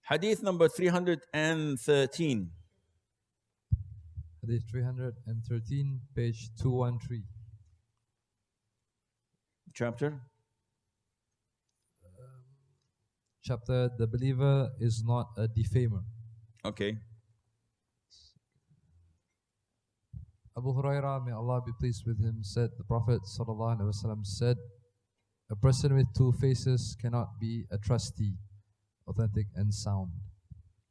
Hadith number 313. Hadith 313, page 213. Chapter? Chapter, the believer is not a defamer. Okay. Abu Hurairah, may Allah be pleased with him, said, the Prophet ﷺ said, a person with two faces cannot be a trustee, authentic and sound.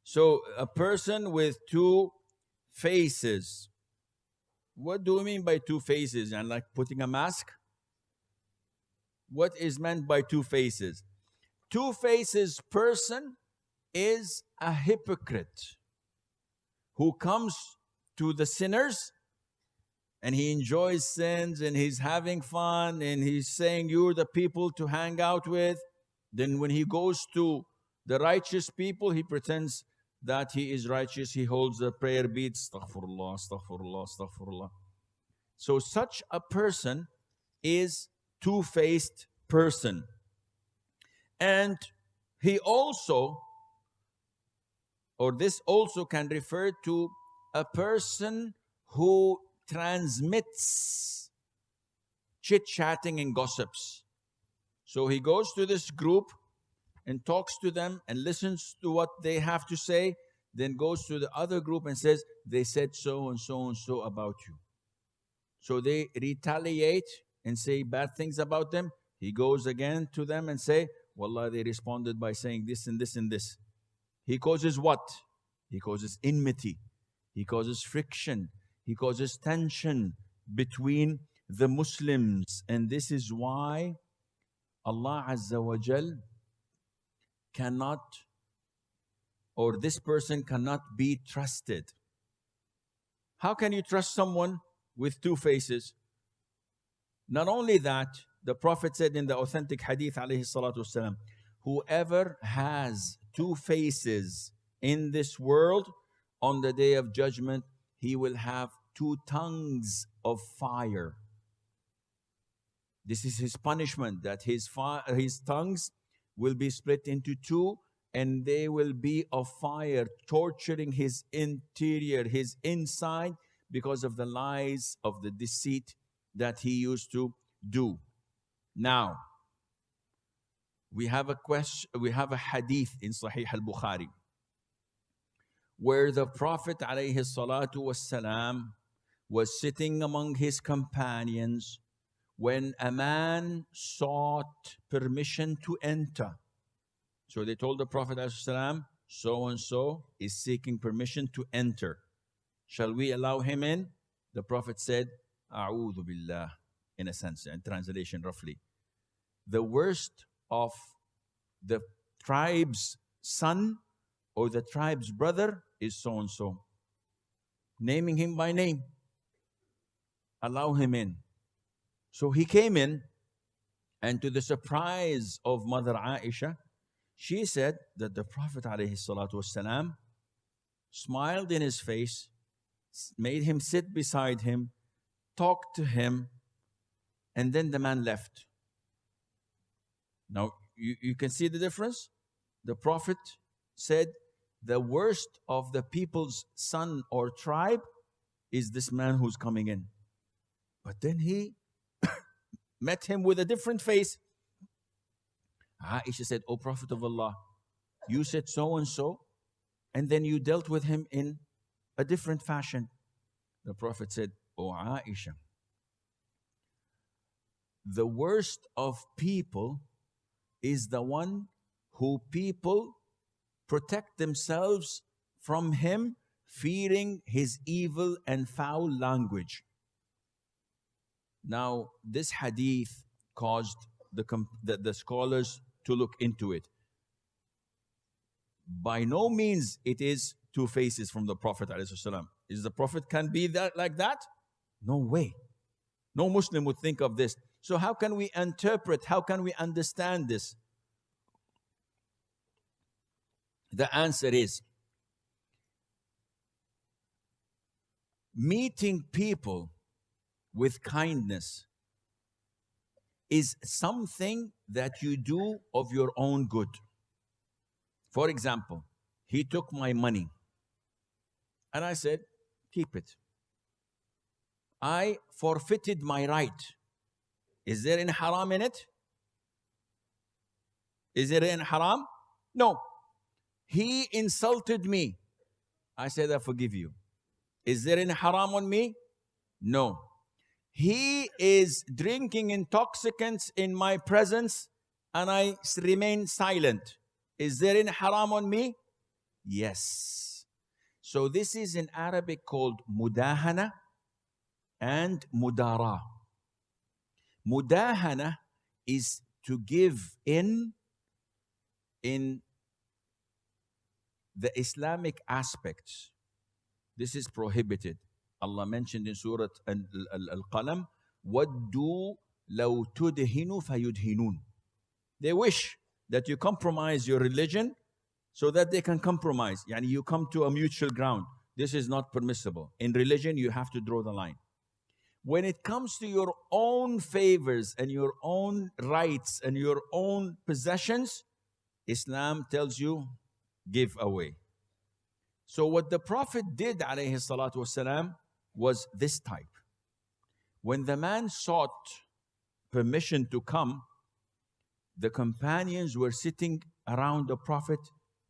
So a person with two faces. What do we mean by two faces? And like putting a mask? What is meant by two faces? Two faces person is a hypocrite who comes to the sinners and he enjoys sins and he's having fun and he's saying you're the people to hang out with. Then when he goes to the righteous people, he pretends that he is righteous. He holds the prayer beads. Astaghfirullah, astaghfirullah, astaghfirullah. So such a person is two-faced person. And he also, or this also can refer to a person who transmits chit-chatting and gossips. So he goes to this group and talks to them and listens to what they have to say, then goes to the other group and says, they said so and so and so about you. So they retaliate and say bad things about them. He goes again to them and say, Wallah, they responded by saying this and this and this. He causes what? He causes enmity. He causes friction. He causes tension between the Muslims. And this is why Allah Azza wa Jal cannot, or this person cannot be trusted. How can you trust someone with two faces? Not only that, the Prophet said in the authentic hadith, alayhi salatu wasalam, whoever has two faces in this world, on the day of judgment, he will have two tongues of fire. This is his punishment, that his tongues will be split into two, and they will be of fire, torturing his interior, his inside, because of the lies of the deceit that he used to do. Now, we have a hadith in Sahih al-Bukhari where the Prophet alayhi salatu wassalam was sitting among his companions when a man sought permission to enter. So they told the Prophet ﷺ, so and so is seeking permission to enter. Shall we allow him in? The Prophet said, A'udhu billah, in a sense, in translation roughly. The worst of the tribe's son or the tribe's brother is so and so. Naming him by name. Allow him in. So he came in, and to the surprise of Mother Aisha, she said that the Prophet ﷺ smiled in his face, made him sit beside him, talked to him, and then the man left. Now, you can see the difference. The Prophet said, the worst of the people's son or tribe is this man who's coming in. But then he met him with a different face. Aisha said, O Prophet of Allah, you said so and so, and then you dealt with him in a different fashion. The Prophet said, O Aisha, the worst of people is the one who people protect themselves from him, fearing his evil and foul language. Now, this hadith caused the scholars to look into it. By no means it is two faces from the Prophet ﷺ. Is the Prophet can be that like that? No way. No Muslim would think of this. So how can we interpret, how can we understand this? The answer is, meeting people with kindness is something that you do of your own good. For example, He took my money. And I said, keep it. I forfeited my right. Is there any haram in it? Is there any haram? No. He insulted me. I said, I forgive you. Is there any haram on me? No. He is drinking intoxicants in my presence and I remain silent. Is there any haram on me? Yes. So this is in Arabic called mudahana and mudara. Mudahana is to give in the Islamic aspects. This is prohibited. Allah mentioned in Surah Al-Qalam, وَدُّوا لَوْ تُدْهِنُوا فَيُدْهِنُونَ. They wish that you compromise your religion so that they can compromise. Yani you come to a mutual ground. This is not permissible. In religion, you have to draw the line. When it comes to your own favors and your own rights and your own possessions, Islam tells you, give away. So what the Prophet did, alayhi salatu wasalam, was this type. When the man sought permission to come, the companions were sitting around the Prophet,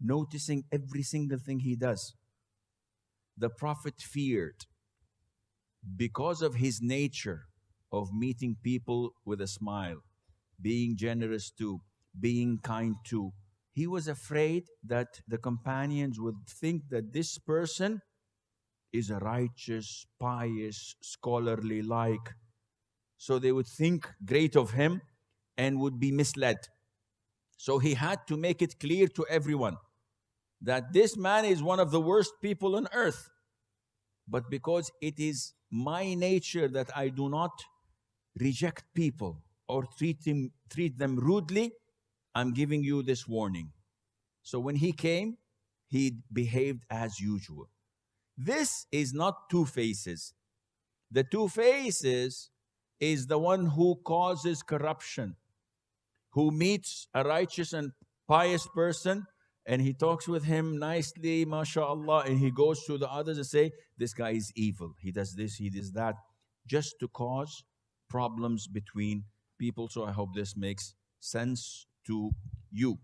noticing every single thing he does. The Prophet feared, because of his nature of meeting people with a smile, being generous to, being kind to, he was afraid that the companions would think that this person is a righteous, pious, scholarly like. So they would think great of him and would be misled. So he had to make it clear to everyone that this man is one of the worst people on earth. But because it is my nature that I do not reject people or treat them rudely, I'm giving you this warning. So when he came, he behaved as usual. This is not two faces. The two faces is the one who causes corruption, who meets a righteous and pious person and he talks with him nicely, mashallah, and he goes to the others and say, this guy is evil. He does this, he does that, just to cause problems between people. So I hope this makes sense to you.